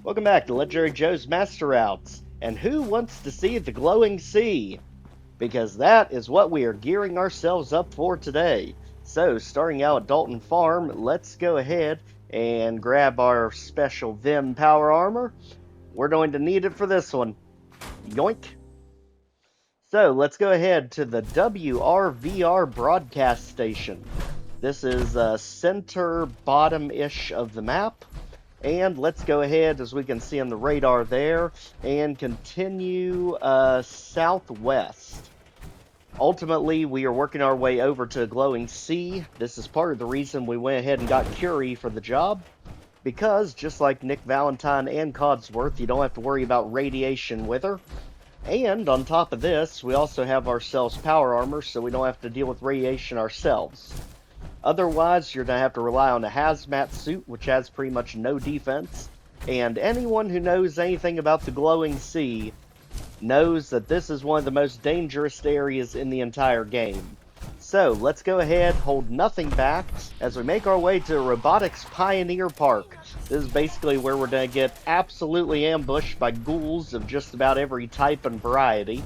Welcome back to Legendary Joe's Master Routes. And who wants to see the glowing sea? Because that is what we are gearing ourselves up for today. So, starting out at Dalton Farm, let's go ahead and grab our special Vim power armor. We're going to need it for this one. Yoink! So, let's go ahead to the WRVR broadcast station. This is center bottom-ish of the map. And let's go ahead, as we can see on the radar there, and continue southwest. Ultimately, we are working our way over to a glowing sea. This is part of the reason we went ahead and got Curie for the job. Because, just like Nick Valentine and Codsworth, you don't have to worry about radiation with her. And, on top of this, we also have ourselves power armor, so we don't have to deal with radiation ourselves. Otherwise, you're going to have to rely on a hazmat suit, which has pretty much no defense. And anyone who knows anything about the glowing sea knows that this is one of the most dangerous areas in the entire game. So, let's go ahead, hold nothing back, as we make our way to Robotics Pioneer Park. This is basically where we're going to get absolutely ambushed by ghouls of just about every type and variety.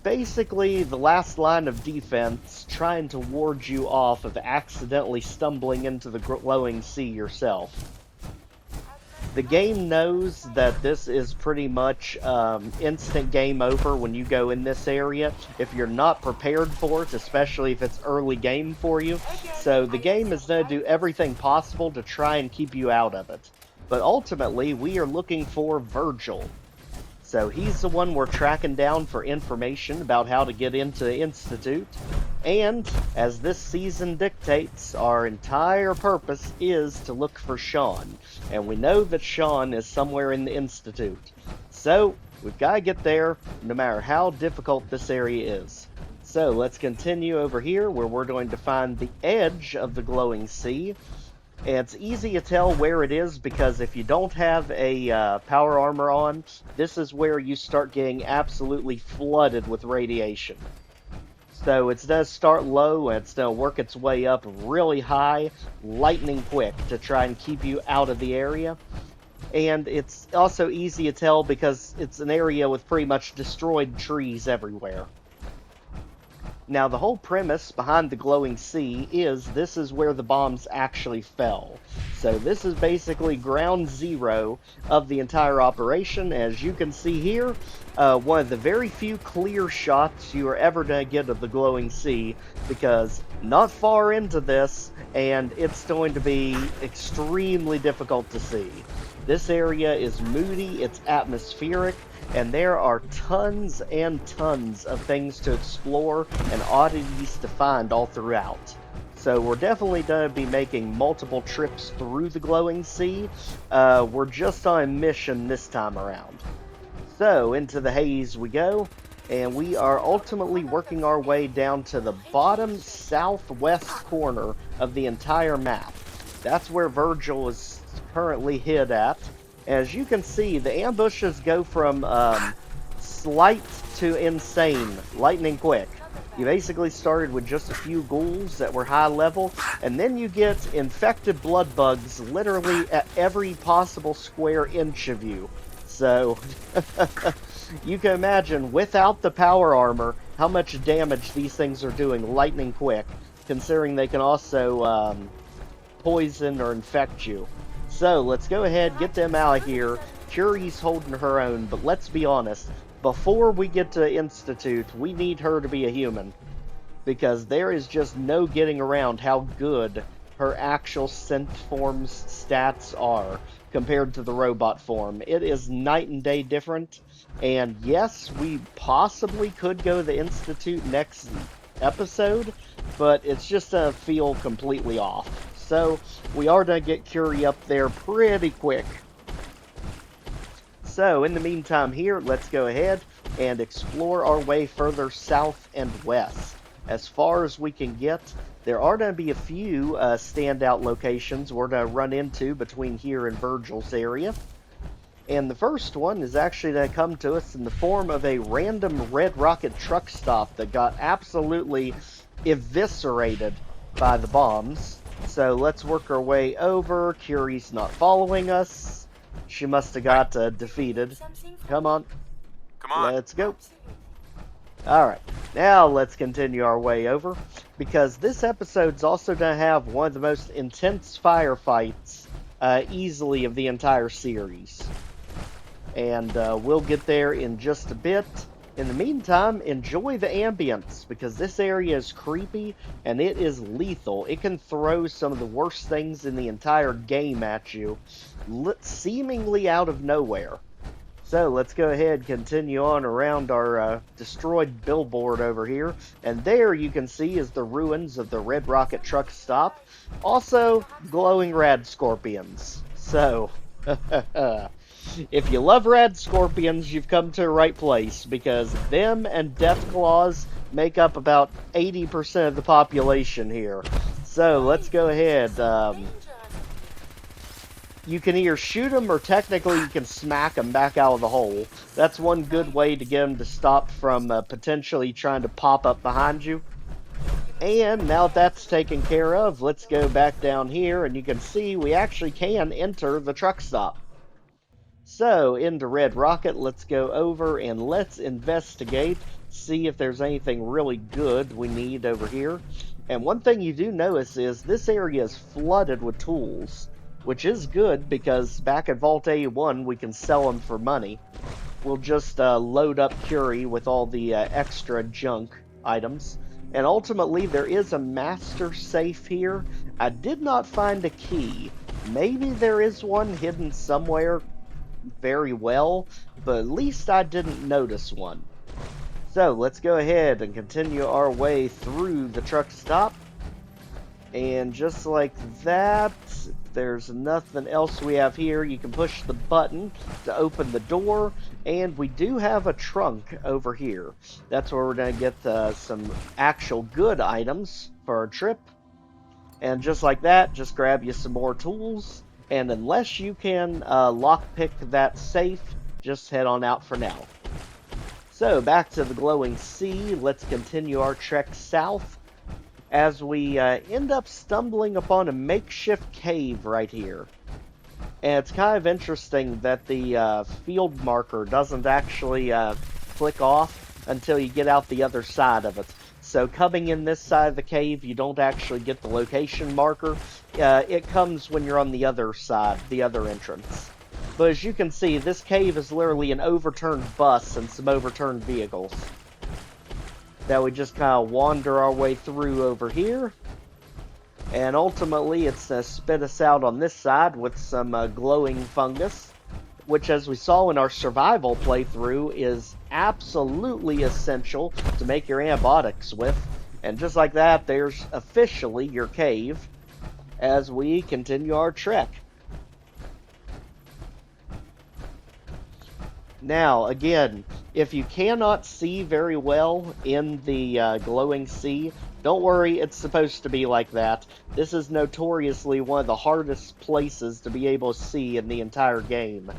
Basically, the last line of defense, trying to ward you off of accidentally stumbling into the glowing sea yourself. The game knows that this is pretty much instant game over when you go in this area if you're not prepared for it, especially if it's early game for you. So the game is going to do everything possible to try and keep you out of it. But ultimately, we are looking for Virgil. So he's the one we're tracking down for information about how to get into the Institute. And, as this season dictates, our entire purpose is to look for Sean. And we know that Sean is somewhere in the Institute. So, we've got to get there, no matter how difficult this area is. So, let's continue over here, where we're going to find the edge of the glowing sea. And it's easy to tell where it is because if you don't have a power armor on, this is where you start getting absolutely flooded with radiation. So it does start low and it's going to work its way up really high, lightning quick, to try and keep you out of the area. And it's also easy to tell because it's an area with pretty much destroyed trees everywhere. Now, the whole premise behind the glowing sea is this is where the bombs actually fell. So this is basically ground zero of the entire operation. As you can see here, one of the very few clear shots you are ever going to get of the glowing sea, because not far into this, and it's going to be extremely difficult to see. This area is moody, it's atmospheric, and there are tons and tons of things to explore and oddities to find all throughout. So we're definitely going to be making multiple trips through the glowing sea. We're just on a mission this time around. So into the haze we go, and we are ultimately working our way down to the bottom southwest corner of the entire map. That's where Virgil is currently hid at. As you can see, the ambushes go from slight to insane, lightning quick. You basically started with just a few ghouls that were high level, and then you get infected blood bugs literally at every possible square inch of you. So, you can imagine, without the power armor, how much damage these things are doing lightning quick, considering they can also poison or infect you. So, let's go ahead, get them out of here. Curie's holding her own, but let's be honest. Before we get to Institute, we need her to be a human. Because there is just no getting around how good her actual synth form's stats are compared to the robot form. It is night and day different. And yes, we possibly could go to the Institute next episode, but it's just going to feel completely off. So, we are going to get Curie up there pretty quick. So, in the meantime here, let's go ahead and explore our way further south and west. As far as we can get, there are going to be a few standout locations we're going to run into between here and Virgil's area. And the first one is actually going to come to us in the form of a random red rocket truck stop that got absolutely eviscerated by the bombs. So let's work our way over. Curie's not following us. She must have got defeated. Come on. Come on. Let's go. Alright, now let's continue our way over, because this episode's also going to have one of the most intense firefights easily of the entire series. And we'll get there in just a bit. In the meantime, enjoy the ambience, because this area is creepy and it is lethal. It can throw some of the worst things in the entire game at you, seemingly out of nowhere. So let's go ahead and continue on around our destroyed billboard over here. And there you can see is the ruins of the Red Rocket truck stop. Also, glowing rad scorpions. So, if you love rad scorpions, you've come to the right place, because them and death claws make up about 80% of the population here. So let's go ahead. You can either shoot them, or technically you can smack them back out of the hole. That's one good way to get them to stop from potentially trying to pop up behind you. And now that's taken care of, let's go back down here, and you can see we actually can enter the truck stop. So, into Red Rocket, let's go over and let's investigate, see if there's anything really good we need over here. And one thing you do notice is this area is flooded with tools, which is good, because back at Vault A1 we can sell them for money. We'll just load up Curie with all the extra junk items. And ultimately there is a master safe here. I did not find a key. Maybe there is one hidden somewhere very well, but at least I didn't notice one. So let's go ahead and continue our way through the truck stop. And just like that, there's nothing else we have here. You can push the button to open the door, and we do have a trunk over here. That's where we're going to get some actual good items for our trip. And just like that, just grab you some more tools, and unless you can lockpick that safe, just head on out for now. So back to the glowing sea, let's continue our trek south, as we end up stumbling upon a makeshift cave right here. And it's kind of interesting that the field marker doesn't actually click off until you get out the other side of it. So coming in this side of the cave, you don't actually get the location marker. It comes when you're on the other side, the other entrance. But as you can see, this cave is literally an overturned bus and some overturned vehicles that we just kind of wander our way through over here. And ultimately it's spit us out on this side with some glowing fungus, which, as we saw in our survival playthrough, is absolutely essential to make your antibiotics with. And just like that, there's officially your cave as we continue our trek. Now, again, if you cannot see very well in the glowing sea, don't worry, it's supposed to be like that. This is notoriously one of the hardest places to be able to see in the entire game.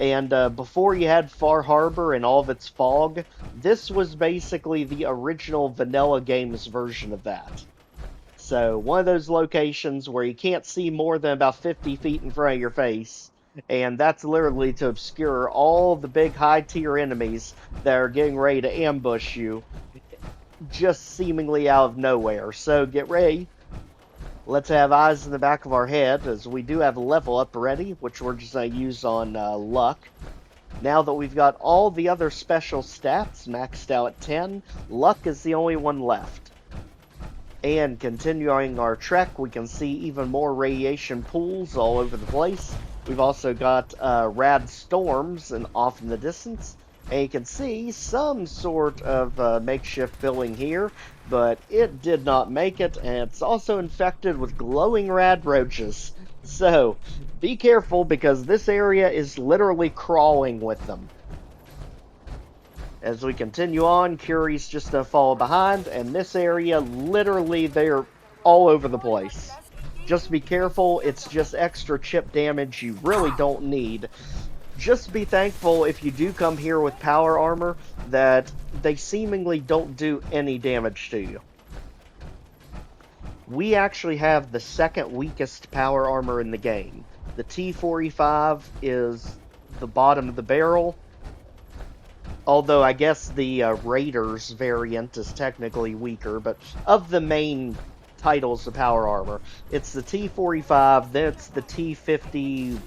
And before you had Far Harbor and all of its fog, this was basically the original vanilla games version of that. So, one of those locations where you can't see more than about 50 feet in front of your face. And that's literally to obscure all the big high-tier enemies that are getting ready to ambush you, just seemingly out of nowhere. So get ready. Let's have eyes in the back of our head, as we do have a level up ready, which we're just going to use on luck. Now that we've got all the other special stats maxed out at 10, luck is the only one left. And continuing our trek, we can see even more radiation pools all over the place. We've also got rad storms and off in the distance. And you can see some sort of makeshift building here, but it did not make it, and it's also infected with glowing rad roaches. So, be careful, because this area is literally crawling with them. As we continue on, Curie's just going to follow behind, and this area, literally, they're all over the place. Just be careful, it's just extra chip damage you really don't need. Just be thankful if you do come here with power armor that they seemingly don't do any damage to you. We actually have the second weakest power armor in the game. The T45 is the bottom of the barrel. Although I guess the Raiders variant is technically weaker, but of the main titles of power armor, it's the T45, then it's the T50,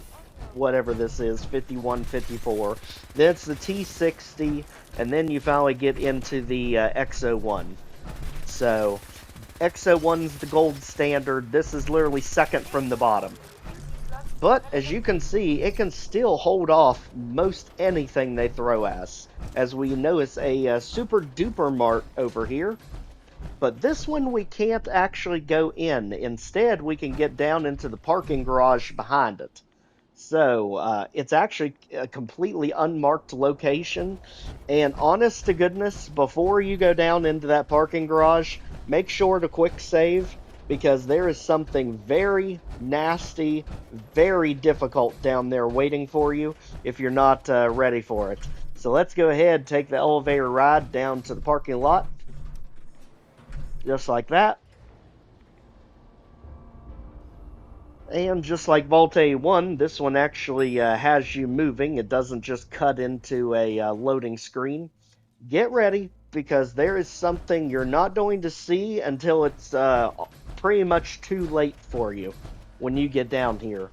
whatever this is, 51, 54, then it's the T60, and then you finally get into the XO1. So, XO1's the gold standard. This is literally second from the bottom. But, as you can see, it can still hold off most anything they throw at us. As we notice a Super Duper Mart over here. But this one we can't actually go in. Instead, we can get down into the parking garage behind it. So, it's actually a completely unmarked location. And honest to goodness, before you go down into that parking garage, make sure to quick save, because there is something very nasty, very difficult down there waiting for you if you're not ready for it. So let's go ahead and take the elevator ride down to the parking lot. Just like that. And just like Vault A1, this one actually has you moving. It doesn't just cut into a loading screen. Get ready, because there is something you're not going to see until it's pretty much too late for you when you get down here.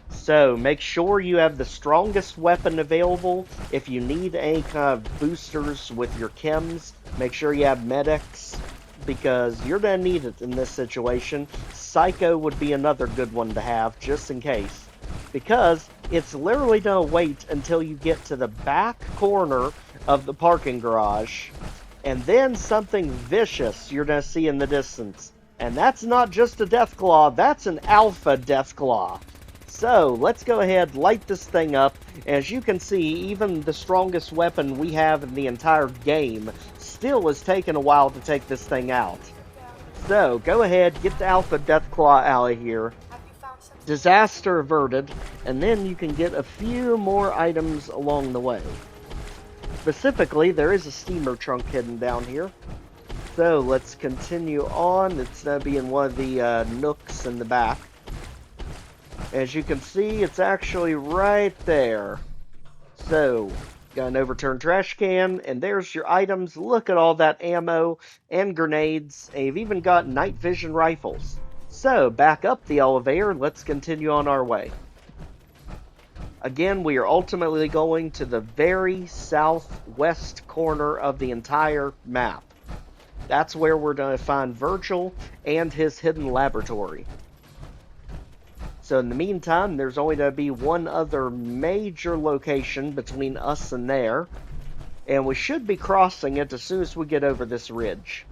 So make sure you have the strongest weapon available. If you need any kind of boosters with your chems, make sure you have medics, because you're going to need it in this situation. Psycho would be another good one to have, just in case. Because it's literally going to wait until you get to the back corner of the parking garage, and then something vicious you're going to see in the distance. And that's not just a Deathclaw, that's an Alpha Deathclaw. So, let's go ahead, light this thing up. As you can see, even the strongest weapon we have in the entire game still has taken a while to take this thing out. So, go ahead, get the Alpha Deathclaw out of here. Disaster averted, and then you can get a few more items along the way. Specifically, there is a steamer trunk hidden down here. So, let's continue on. It's going to be in one of the nooks in the back. As you can see, it's actually right there. So, got an overturned trash can, and there's your items. Look at all that ammo and grenades, and you've even got night vision rifles. So, back up the elevator, let's continue on our way. Again, we are ultimately going to the very southwest corner of the entire map. That's where we're going to find Virgil and his hidden laboratory. So in the meantime, there's only going to be one other major location between us and there. And we should be crossing it as soon as we get over this ridge.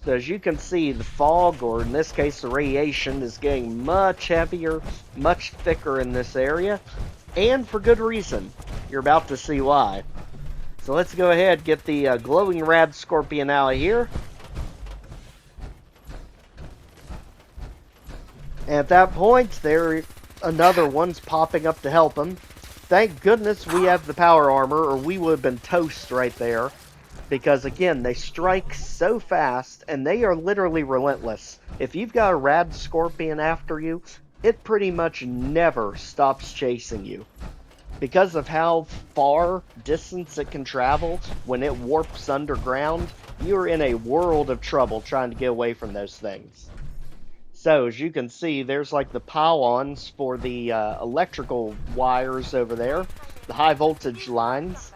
So as you can see, the fog, or in this case the radiation, is getting much heavier, much thicker in this area. And for good reason. You're about to see why. So let's go ahead and get the glowing rad scorpion out of here. And at that point, another one's popping up to help him. Thank goodness we have the power armor, or we would have been toast right there. Because again, they strike so fast, and they are literally relentless. If you've got a rad scorpion after you, it pretty much never stops chasing you. Because of how far distance it can travel when it warps underground, you're in a world of trouble trying to get away from those things. So, as you can see, there's like the pylons for the electrical wires over there, the high voltage lines.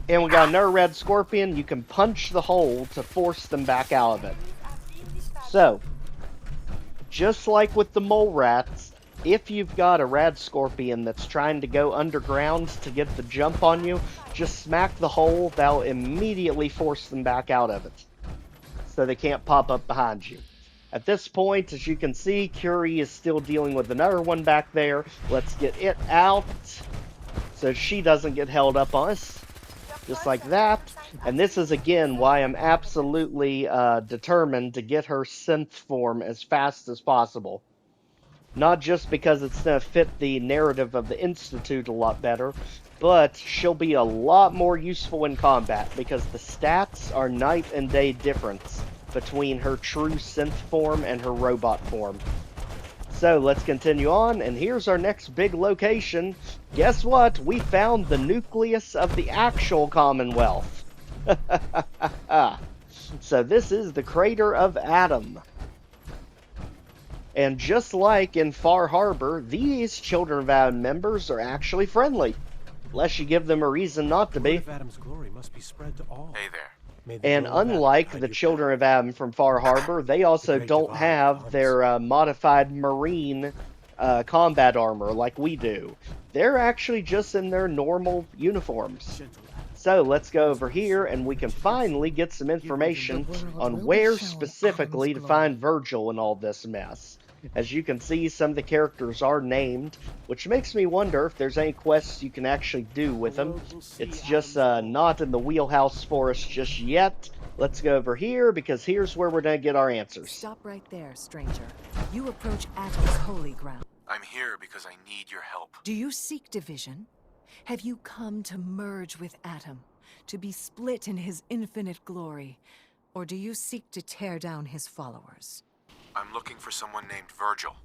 And we got another red scorpion. You can punch the hole to force them back out of it. So, just like with the mole rats, if you've got a rad scorpion that's trying to go underground to get the jump on you, just smack the hole. That'll immediately force them back out of it, so they can't pop up behind you. At this point, as you can see, Curie is still dealing with another one back there. Let's get it out so she doesn't get held up on us. Just like that. And this is again why I'm absolutely determined to get her synth form as fast as possible. Not just because it's going to fit the narrative of the Institute a lot better, but she'll be a lot more useful in combat because the stats are night and day difference between her true synth form and her robot form. So let's continue on, and here's our next big location. Guess what? We found the nucleus of the actual Commonwealth. So this is the crater of Adam. And just like in Far Harbor, these Children of Adam members are actually friendly. Unless you give them a reason not to be. Adam's glory must be spread to all. Hey there. And unlike the Children of Adam from Far Harbor, they also don't have their modified marine combat armor like we do. They're actually just in their normal uniforms. So let's go over here and we can finally get some information on where specifically to find Virgil in all this mess. As you can see, some of the characters are named, which makes me wonder if there's any quests you can actually do with them. It's just not in the wheelhouse for us just yet. Let's go over here, because here's where we're going to get our answers. Stop right there, stranger. You approach Atom's holy ground. I'm here because I need your help. Do you seek division? Have you come to merge with Atom, to be split in his infinite glory? Or do you seek to tear down his followers? I'm looking for someone named Virgil.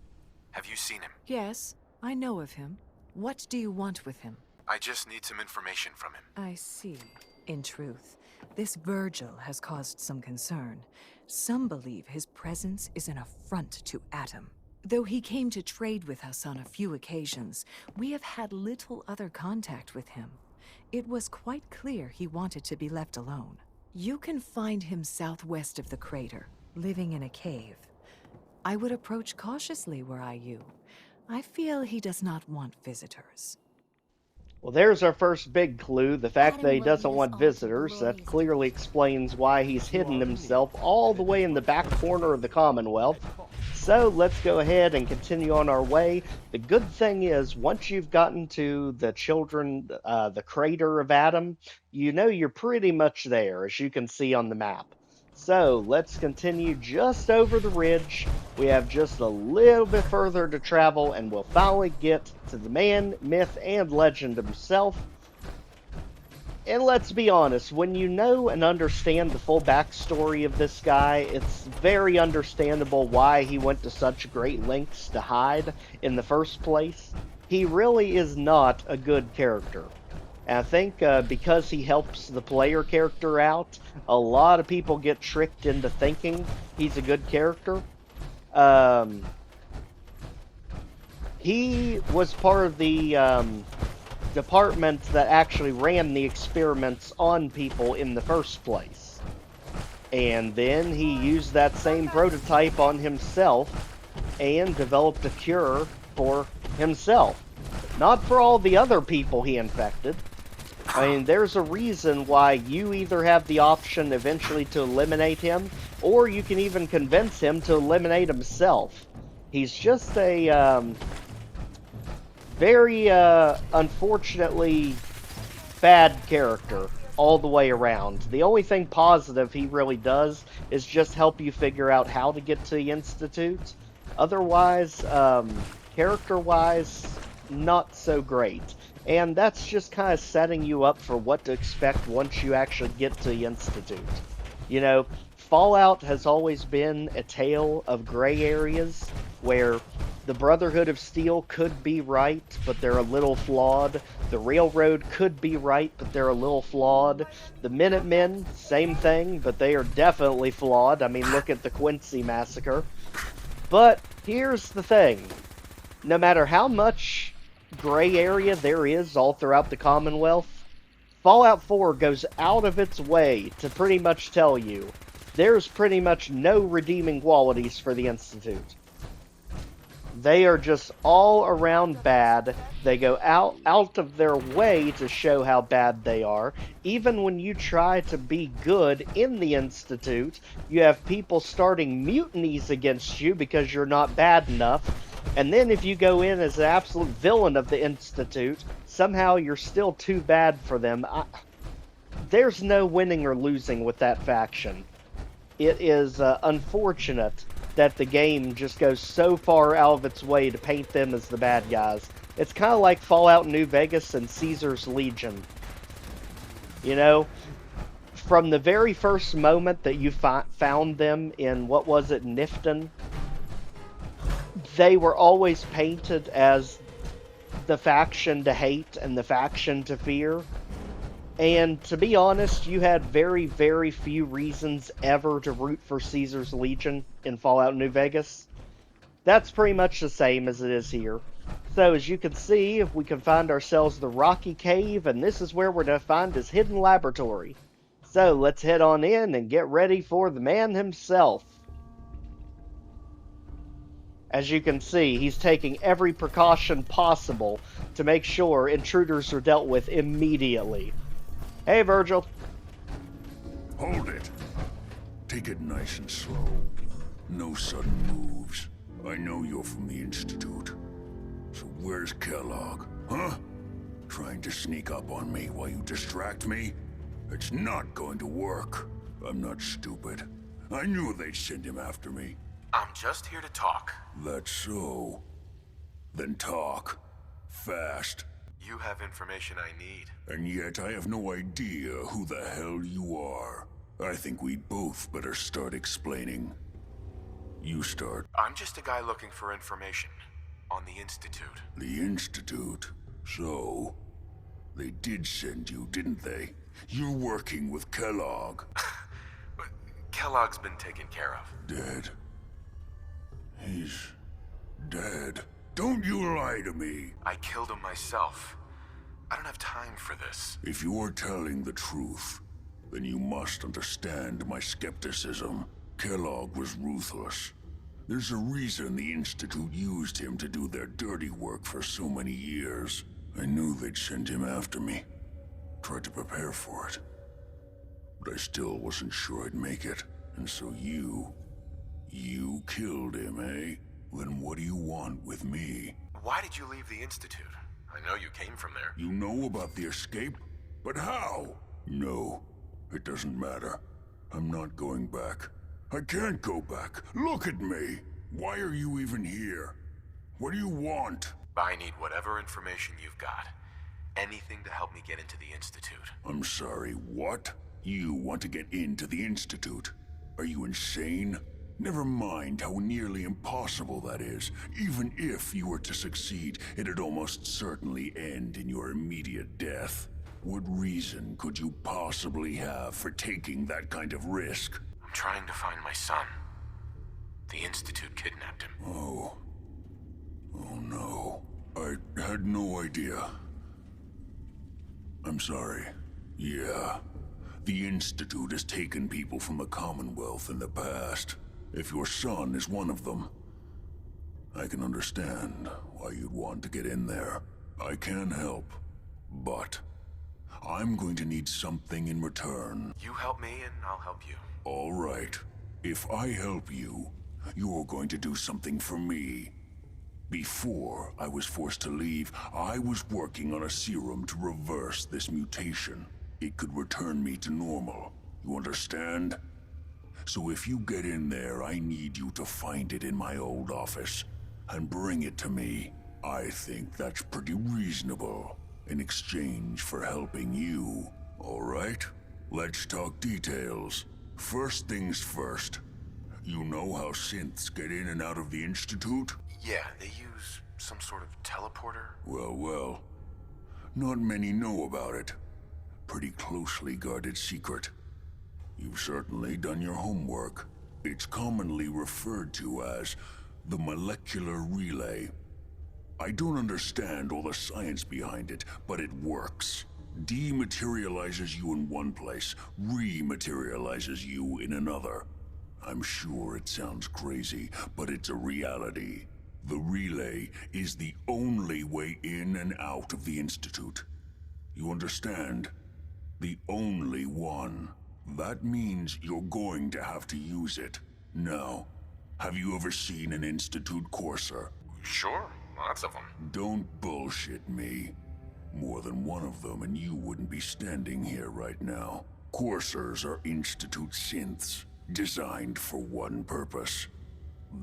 Have you seen him? Yes, I know of him. What do you want with him? I just need some information from him. I see. In truth, this Virgil has caused some concern. Some believe his presence is an affront to Atom. Though he came to trade with us on a few occasions, we have had little other contact with him. It was quite clear he wanted to be left alone. You can find him southwest of the crater, living in a cave. I would approach cautiously were I you. I feel he does not want visitors. Well, there's our first big clue, the fact that he doesn't want visitors. That clearly explains why he's hidden himself all the way in the back corner of the Commonwealth. So let's go ahead and continue on our way. The good thing is, once you've gotten to the the crater of Adam, you know you're pretty much there, as you can see on the map. So let's continue just over the ridge. We have just a little bit further to travel, and we'll finally get to the man, myth, and legend himself. And let's be honest, when you know and understand the full backstory of this guy, it's very understandable why he went to such great lengths to hide in the first place. He really is not a good character. And I think because he helps the player character out, a lot of people get tricked into thinking he's a good character. He was part of the department that actually ran the experiments on people in the first place. And then he used that same prototype on himself and developed a cure for himself. Not for all the other people he infected. I mean, there's a reason why you either have the option eventually to eliminate him, or you can even convince him to eliminate himself. He's just a very unfortunately bad character all the way around. The only thing positive he really does is just help you figure out how to get to the Institute. Otherwise, character-wise, not so great. And that's just kind of setting you up for what to expect once you actually get to the Institute. You know, Fallout has always been a tale of gray areas where the Brotherhood of Steel could be right, but they're a little flawed. The Railroad could be right, but they're a little flawed. The Minutemen, same thing, but they are definitely flawed. I mean, look at the Quincy Massacre. But here's the thing. No matter how much gray area there is all throughout the Commonwealth, Fallout 4 goes out of its way to pretty much tell you there's pretty much no redeeming qualities for the Institute. They are just all around bad. They go out of their way to show how bad they are. Even when you try to be good in the Institute, you have people starting mutinies against you because you're not bad enough. And then if you go in as an absolute villain of the Institute, somehow you're still too bad for them. There's no winning or losing with that faction. It is unfortunate that the game just goes so far out of its way to paint them as the bad guys. It's kind of like Fallout New Vegas and Caesar's Legion. You know, from the very first moment that you found them in, what was it, Nifton? they were always painted as the faction to hate and the faction to fear. And to be honest, you had very, very few reasons ever to root for Caesar's Legion in Fallout New Vegas. That's pretty much the same as it is here. So as you can see, we can find ourselves the rocky cave, and this is where we're going to find his hidden laboratory. So let's head on in and get ready for the man himself. As you can see, he's taking every precaution possible to make sure intruders are dealt with immediately. Hey, Virgil. Hold it. Take it nice and slow. No sudden moves. I know you're from the Institute. So where's Kellogg, huh? Trying to sneak up on me while you distract me? It's not going to work. I'm not stupid. I knew they'd send him after me. I'm just here to talk. That's so. Then talk. Fast. You have information I need. And yet I have no idea who the hell you are. I think we both better start explaining. You start. I'm just a guy looking for information on the Institute. The Institute? So, they did send you, didn't they? You're working with Kellogg. But Kellogg's been taken care of. Dead. He's dead. Don't you lie to me. I killed him myself. I don't have time for this. If you're telling the truth, then you must understand my skepticism. Kellogg was ruthless. There's a reason the Institute used him to do their dirty work for so many years. I knew they'd send him after me. Tried to prepare for it. But I still wasn't sure I'd make it. And so you killed him, eh? Then what do you want with me? Why did you leave the Institute? I know you came from there. You know about the escape? But how? No, it doesn't matter. I'm not going back. I can't go back. Look at me. Why are you even here? What do you want? I need whatever information you've got. Anything to help me get into the Institute. I'm sorry, what? You want to get into the Institute? Are you insane? Never mind how nearly impossible that is. Even if you were to succeed, it'd almost certainly end in your immediate death. What reason could you possibly have for taking that kind of risk? I'm trying to find my son. The Institute kidnapped him. Oh no. I had no idea. I'm sorry. Yeah. The Institute has taken people from the Commonwealth in the past. If your son is one of them, I can understand why you'd want to get in there. I can help, but I'm going to need something in return. You help me and I'll help you. All right. If I help you, you're going to do something for me. Before I was forced to leave, I was working on a serum to reverse this mutation. It could return me to normal. You understand? So if you get in there, I need you to find it in my old office and bring it to me. I think that's pretty reasonable in exchange for helping you. All right? Let's talk details. First things first. You know how synths get in and out of the Institute? Yeah, they use some sort of teleporter. Well. Not many know about it. Pretty closely guarded secret. You've certainly done your homework. It's commonly referred to as the molecular relay. I don't understand all the science behind it, but it works. Dematerializes you in one place, rematerializes you in another. I'm sure it sounds crazy, but it's a reality. The relay is the only way in and out of the Institute. You understand? The only one. That means you're going to have to use it. Now, have you ever seen an Institute courser? Sure, lots of them. Don't bullshit me. More than one of them and you wouldn't be standing here right now. Coursers are Institute synths, designed for one purpose.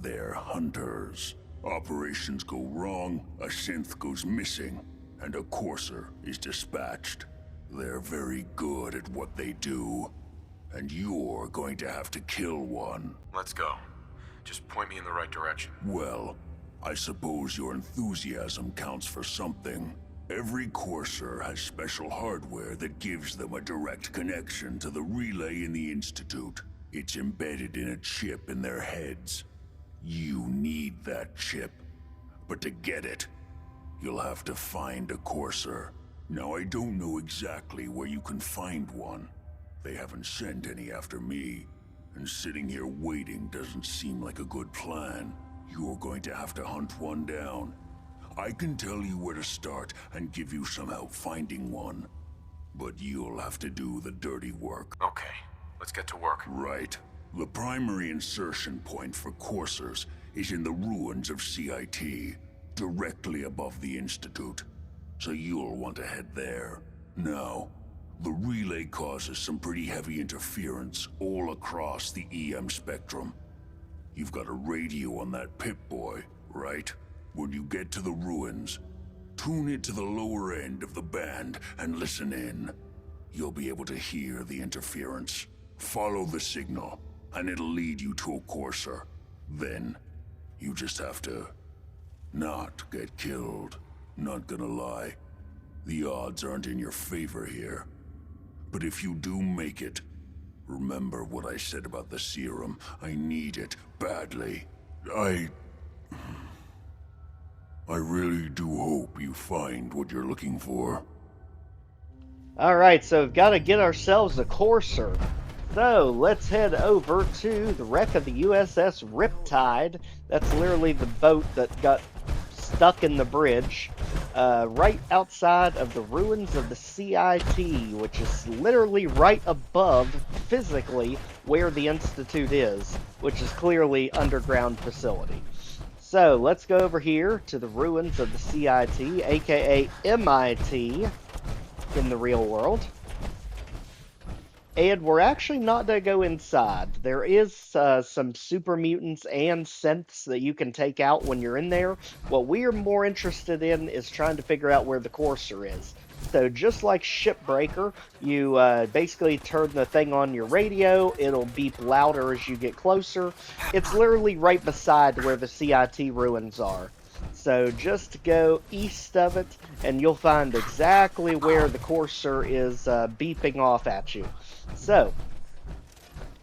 They're hunters. Operations go wrong, a synth goes missing, and a courser is dispatched. They're very good at what they do. And you're going to have to kill one. Let's go. Just point me in the right direction. Well, I suppose your enthusiasm counts for something. Every courser has special hardware that gives them a direct connection to the relay in the Institute. It's embedded in a chip in their heads. You need that chip. But to get it, you'll have to find a courser. Now, I don't know exactly where you can find one. They haven't sent any after me, and sitting here waiting doesn't seem like a good plan. You're going to have to hunt one down. I can tell you where to start and give you some help finding one, but you'll have to do the dirty work. Okay, let's get to work. Right. The primary insertion point for coursers is in the ruins of CIT, directly above the Institute. So you'll want to head there. Now, the relay causes some pretty heavy interference all across the EM spectrum. You've got a radio on that Pip-Boy, right? When you get to the ruins, tune it to the lower end of the band and listen in. You'll be able to hear the interference. Follow the signal, and it'll lead you to a courser. Then, you just have to not get killed. Not gonna lie, the odds aren't in your favor here. But if you do make it, remember what I said about the serum. I need it badly. I really do hope you find what you're looking for. Alright, so we've got to get ourselves a courser. So, let's head over to the wreck of the USS Riptide. That's literally the boat that got stuck in the bridge. Right outside of the ruins of the CIT, which is literally right above, physically, where the Institute is, which is clearly underground facility. So, let's go over here to the ruins of the CIT, aka MIT, in the real world. And we're actually not going to go inside. There is some super mutants and synths that you can take out when you're in there. What we are more interested in is trying to figure out where the courser is. So just like Shipbreaker, you basically turn the thing on your radio. It'll beep louder as you get closer. It's literally right beside where the CIT ruins are. So just go east of it, and you'll find exactly where the courser is beeping off at you. So,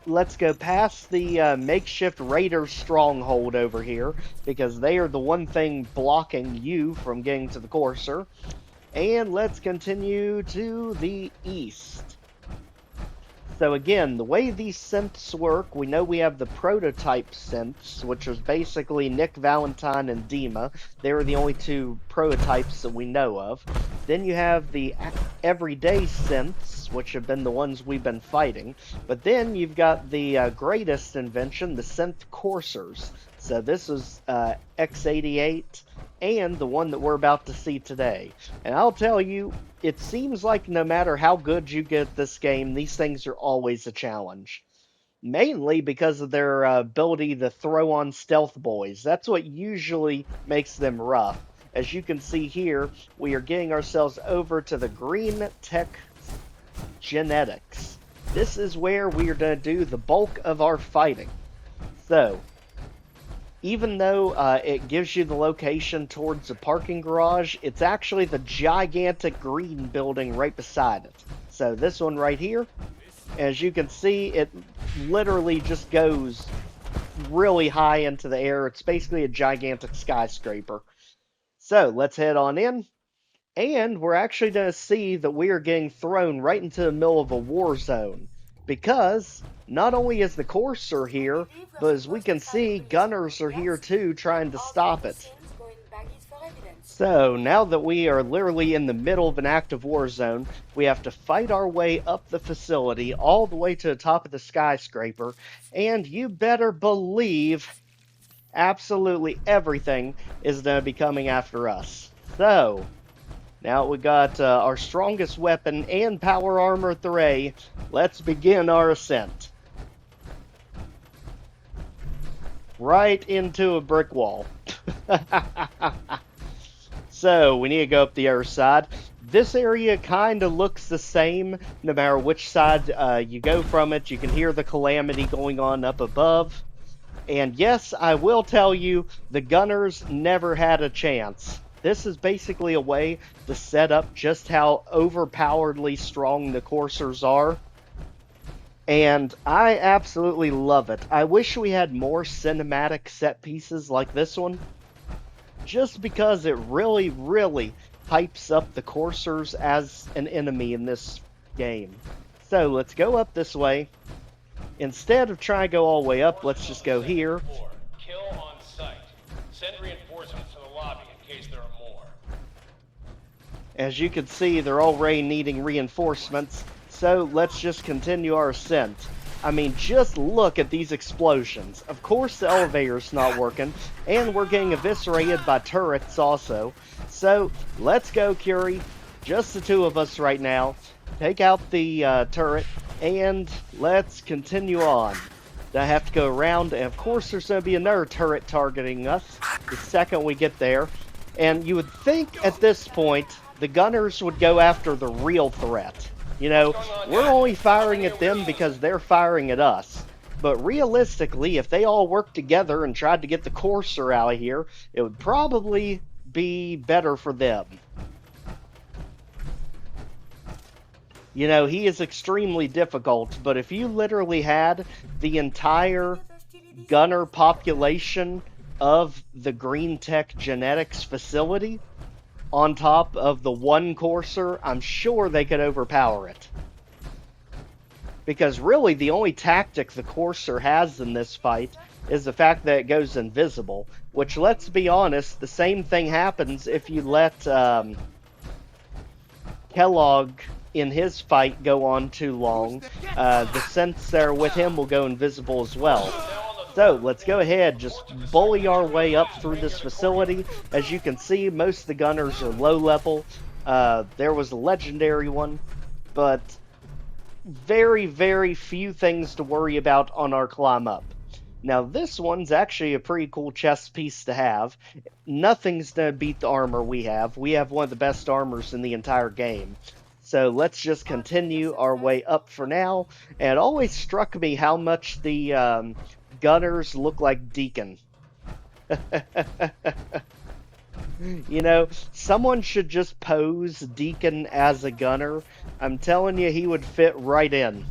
let's go past the makeshift Raider stronghold over here, because they are the one thing blocking you from getting to the courser. And let's continue to the east. So again, the way these synths work, we know we have the prototype synths, which is basically Nick Valentine and Dima. They were the only two prototypes that we know of. Then you have the everyday synths, which have been the ones we've been fighting. But then you've got the greatest invention, the synth coursers. So this is X88 and the one that we're about to see today. And I'll tell you, it seems like no matter how good you get at this game, these things are always a challenge. Mainly because of their ability to throw on stealth boys. That's what usually makes them rough. As you can see here, we are getting ourselves over to the Greenetech Genetics. This is where we are going to do the bulk of our fighting. So, even though it gives you the location towards the parking garage, it's actually the gigantic green building right beside it. So this one right here, as you can see, it literally just goes really high into the air. It's basically a gigantic skyscraper. So let's head on in. And we're actually going to see that we are getting thrown right into the middle of a war zone. Because not only is the courser here, but as we can see, gunners are here too, trying to stop it. So now that we are literally in the middle of an active war zone, we have to fight our way up the facility all the way to the top of the skyscraper. And you better believe absolutely everything is going to be coming after us. So, now we got our strongest weapon and power armor 3. Let's begin our ascent. Right into a brick wall. So, we need to go up the other side. This area kind of looks the same no matter which side you go from it. You can hear the calamity going on up above. And yes, I will tell you, the gunners never had a chance. This is basically a way to set up just how overpoweredly strong the coursers are. And I absolutely love it. I wish we had more cinematic set pieces like this one, just because it really, really hypes up the coursers as an enemy in this game. So let's go up this way. Instead of trying to go all the way up, let's just go here. Kill on sight. Send reinforcements to the lobby in case there are more. As you can see, they're already needing reinforcements, so let's just continue our ascent. I mean, just look at these explosions. Of course the elevator's not working, and we're getting eviscerated by turrets also. So, let's go, Curie. Just the two of us right now. Take out the turret, and let's continue on. I have to go around, and of course there's going to be another turret targeting us the second we get there. And you would think at this point, the gunners would go after the real threat. You know, we're only firing at them because they're firing at us. But realistically, if they all worked together and tried to get the courser out of here, it would probably be better for them. You know, he is extremely difficult, but if you literally had the entire gunner population of the Greenetech Genetics facility on top of the one courser, I'm sure they could overpower it. Because really, the only tactic the courser has in this fight is the fact that it goes invisible. Which, let's be honest, the same thing happens if you let Kellogg in his fight go on too long. The synths that are with him will go invisible as well. So, let's go ahead, just bully our way up through this facility. As you can see, most of the gunners are low level. There was a legendary one, but very, very few things to worry about on our climb up. Now, this one's actually a pretty cool chest piece to have. Nothing's going to beat the armor we have. We have one of the best armors in the entire game. So let's just continue our way up for now. And it always struck me how much the gunners look like Deacon. You know, someone should just pose Deacon as a gunner. I'm telling you, he would fit right in.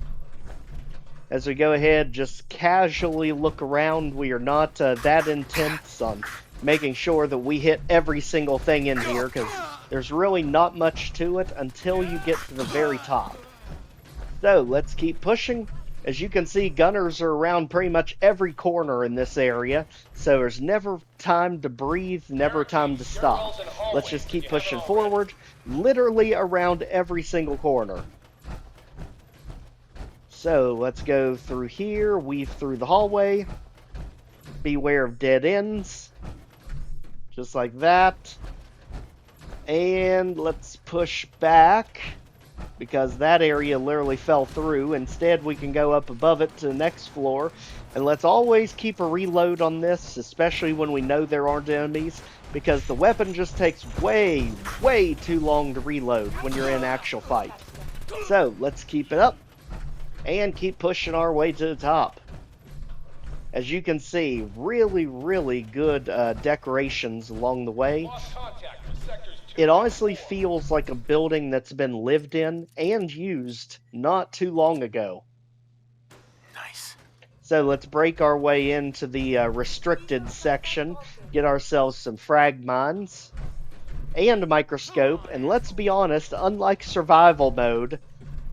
As we go ahead, just casually look around. We are not that intense on making sure that we hit every single thing in here, because there's really not much to it until you get to the very top. So, let's keep pushing. As you can see, gunners are around pretty much every corner in this area, so there's never time to breathe, never time to stop. Let's just keep pushing forward, literally around every single corner. So, let's go through here, weave through the hallway. Beware of dead ends. Just like that. And let's push back, because that area literally fell through. Instead, we can go up above it to the next floor. And let's always keep a reload on this, especially when we know there aren't enemies, because the weapon just takes way, way too long to reload when you're in actual fight. So, let's keep it up, and keep pushing our way to the top. As you can see, really, really good decorations along the way. It honestly feels like a building that's been lived in and used not too long ago. Nice. So let's break our way into the restricted section, get ourselves some frag mines and a microscope, and let's be honest, unlike survival mode,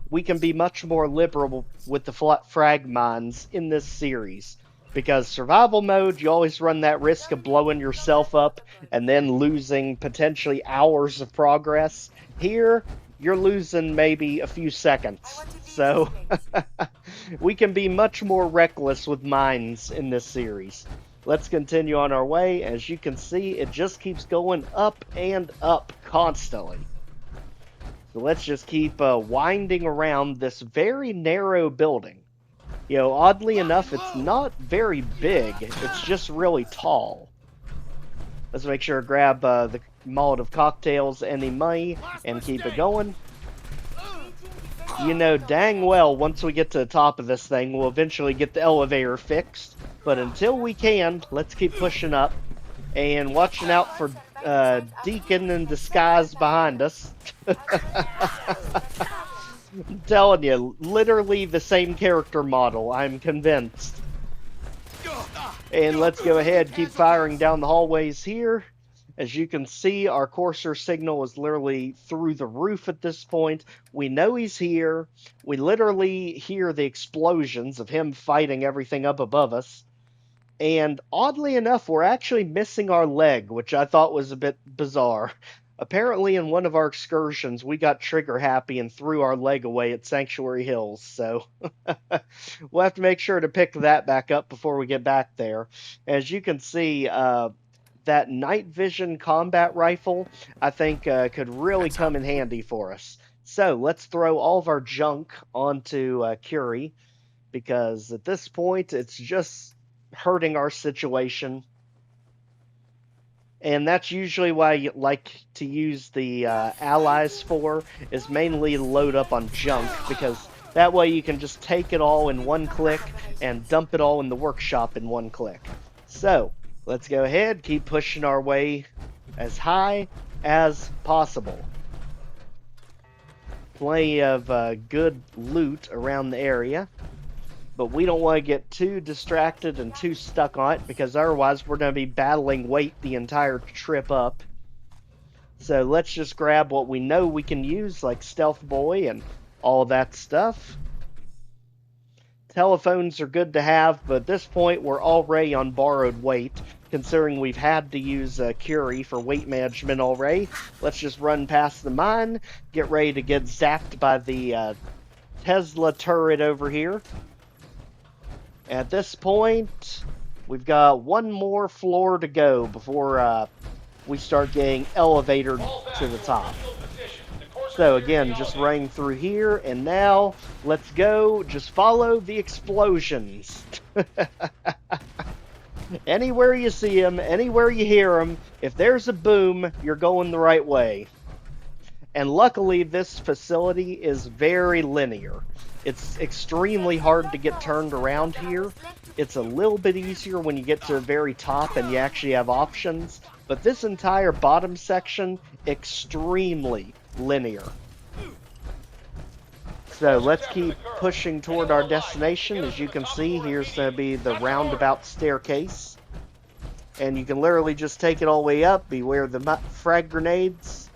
we can be much more liberal with the frag mines in this series. Because survival mode, you always run that risk of blowing yourself up and then losing potentially hours of progress. Here, you're losing maybe a few seconds. So, we can be much more reckless with mines in this series. Let's continue on our way. As you can see, it just keeps going up and up constantly. So let's just keep winding around this very narrow building. You know, oddly enough, it's not very big. It's just really tall. Let's make sure to grab the Molotov cocktails and the money and keep it going. You know dang well, once we get to the top of this thing, we'll eventually get the elevator fixed. But until we can, let's keep pushing up and watching out for Deacon in disguise behind us. I'm telling you, literally the same character model, I'm convinced. And let's go ahead, keep firing down the hallways here. As you can see, our courser signal is literally through the roof at this point. We know he's here. We literally hear the explosions of him fighting everything up above us. And oddly enough, we're actually missing our leg, which I thought was a bit bizarre. Apparently, in one of our excursions, we got trigger happy and threw our leg away at Sanctuary Hills, so we'll have to make sure to pick that back up before we get back there. As you can see, that night vision combat rifle, I think, could really come in handy for us. So, let's throw all of our junk onto Curie, because at this point, it's just hurting our situation. And that's usually why you like to use the allies for, is mainly load up on junk, because that way you can just take it all in one click and dump it all in the workshop in one click. So, let's go ahead, keep pushing our way as high as possible. Plenty of good loot around the area. But we don't want to get too distracted and too stuck on it, because otherwise we're going to be battling weight the entire trip up. So let's just grab what we know we can use, like Stealth Boy and all that stuff. Telephones are good to have, but at this point we're already on borrowed weight, considering we've had to use Curie for weight management already. Let's just run past the mine, get ready to get zapped by the Tesla turret over here. At this point, we've got one more floor to go before we start getting elevated to the top. So again, just running through here, and now let's go. Just follow the explosions. Anywhere you see them, anywhere you hear them, if there's a boom, you're going the right way. And luckily, this facility is very linear. It's extremely hard to get turned around here. It's a little bit easier when you get to the very top and you actually have options. But this entire bottom section, extremely linear. So let's keep pushing toward our destination. As you can see, here's going to be the roundabout staircase. And you can literally just take it all the way up. Beware the frag grenades.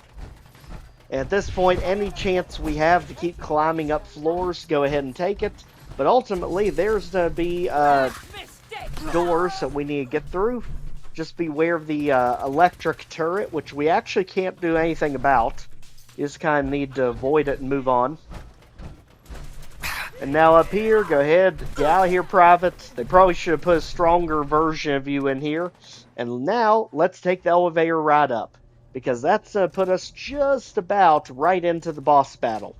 At this point, any chance we have to keep climbing up floors, go ahead and take it. But ultimately, there's going to be doors that we need to get through. Just beware of the electric turret, which we actually can't do anything about. You just kind of need to avoid it and move on. And now up here, go ahead, get out of here, Private. They probably should have put a stronger version of you in here. And now, let's take the elevator ride up, because that's put us just about right into the boss battle.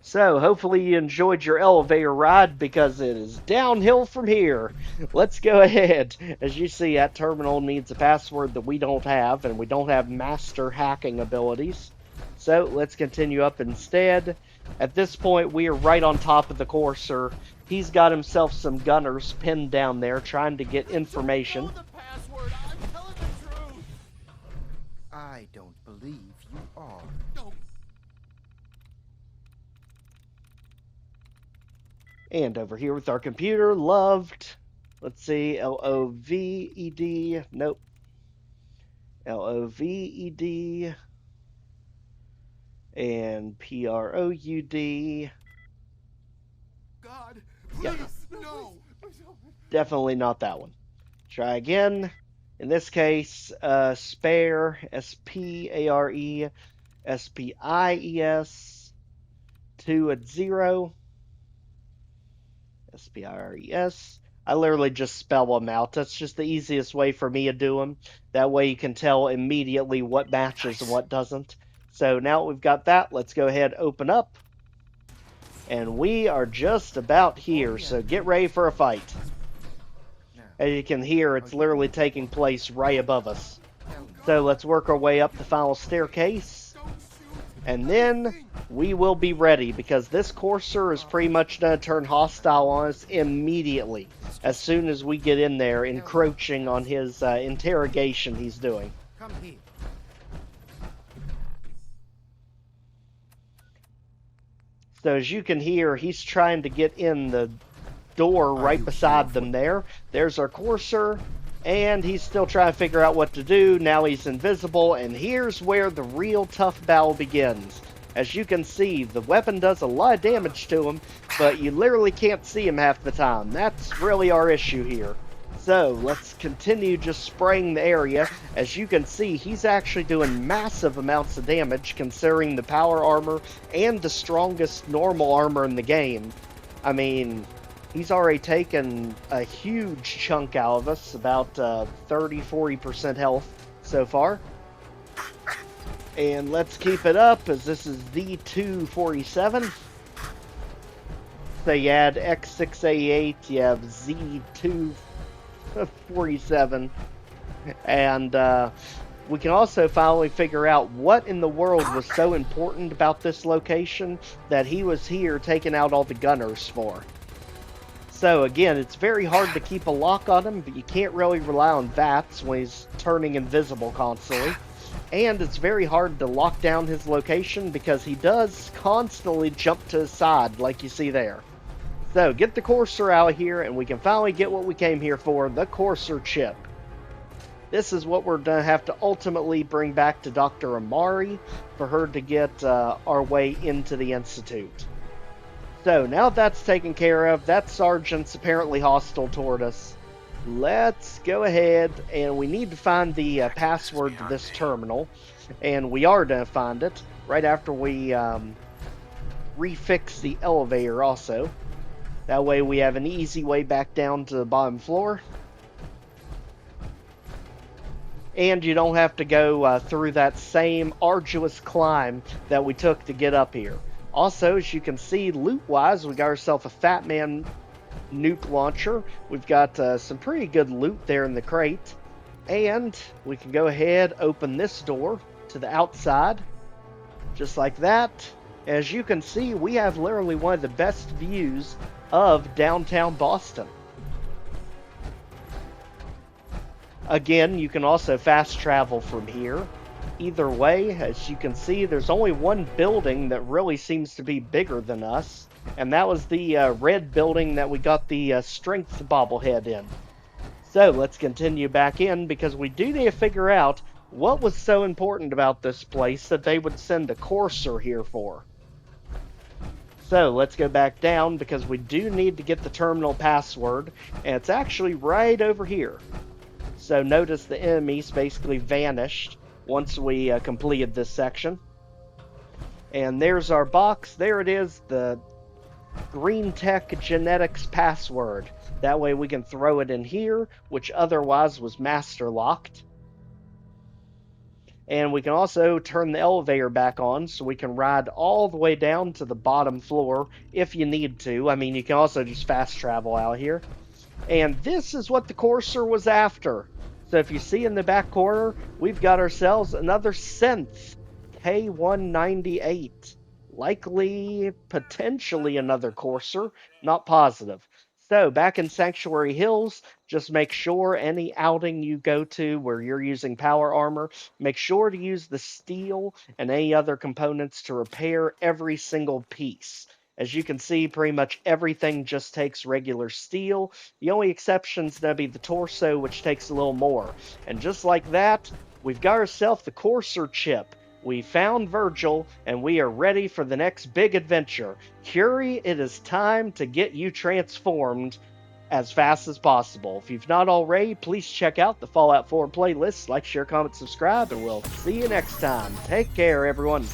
So, hopefully you enjoyed your elevator ride, because it is downhill from here. Let's go ahead. As you see, that terminal needs a password that we don't have, and we don't have master hacking abilities. So, let's continue up instead. At this point, we are right on top of the courser. He's got himself some gunners pinned down there, trying to get information. I don't believe you are. And over here with our computer, loved. Let's see, L-O-V-E-D. Nope. L-O-V-E-D. And P-R-O-U-D. God, Yep. no. Definitely not that one. Try again. In this case, spare, S-P-A-R-E, S-P-I-E-S, 2 at 0. S-P-I-R-E-S. I literally just spell them out. That's just the easiest way for me to do them. That way you can tell immediately what matches and what doesn't. So now we've got that, let's go ahead and open up. And we are just about here, so get ready for a fight. As you can hear, it's literally taking place right above us. So let's work our way up the final staircase. And then we will be ready, because this courser is pretty much going to turn hostile on us immediately as soon as we get in there, encroaching on his interrogation he's doing. Come here. So as you can hear, he's trying to get in the door right beside them there. There's our courser, and he's still trying to figure out what to do. Now he's invisible, and here's where the real tough battle begins. As you can see, the weapon does a lot of damage to him, but you literally can't see him half the time. That's really our issue here. So let's continue just spraying the area. As you can see, he's actually doing massive amounts of damage considering the power armor and the strongest normal armor in the game. I mean, he's already taken a huge chunk out of us, about 30-40% health so far. And let's keep it up, as this is Z247. So you add X688, you have Z247. And we can also finally figure out what in the world was so important about this location that he was here taking out all the gunners for. So again, it's very hard to keep a lock on him, but you can't really rely on VATS when he's turning invisible constantly. And it's very hard to lock down his location because he does constantly jump to his side, like you see there. So get the courser out here, and we can finally get what we came here for, the courser chip. This is what we're going to have to ultimately bring back to Dr. Amari for her to get our way into the Institute. So now that's taken care of, that sergeant's apparently hostile toward us. Let's go ahead, and we need to find the password to this terminal, and we are going to find it right after we refix the elevator also. That way we have an easy way back down to the bottom floor. And you don't have to go through that same arduous climb that we took to get up here. Also, as you can see, loot-wise, we got ourselves a Fat Man nuke launcher. We've got some pretty good loot there in the crate. And we can go ahead, open this door to the outside. Just like that. As you can see, we have literally one of the best views of downtown Boston. Again, you can also fast travel from here. Either way, as you can see, there's only one building that really seems to be bigger than us. And that was the red building that we got the strength bobblehead in. So let's continue back in, because we do need to figure out what was so important about this place that they would send a courser here for. So let's go back down, because we do need to get the terminal password, and it's actually right over here. So notice the enemies basically vanished once we completed this section. And there's our box. There it is, the Greenetech Genetics password. That way we can throw it in here, which otherwise was master locked. And we can also turn the elevator back on so we can ride all the way down to the bottom floor if you need to. I mean, you can also just fast travel out here. And this is what the courser was after. So if you see in the back corner, we've got ourselves another synth, K198. Likely, potentially another courser, not positive. So back in Sanctuary Hills, just make sure any outing you go to where you're using power armor, make sure to use the steel and any other components to repair every single piece. As you can see, pretty much everything just takes regular steel. The only exception's going to be the torso, which takes a little more. And just like that, we've got ourselves the courser chip. We found Virgil, and we are ready for the next big adventure. Curie, it is time to get you transformed as fast as possible. If you've not already, please check out the Fallout 4 playlist. Like, share, comment, subscribe, and we'll see you next time. Take care, everyone.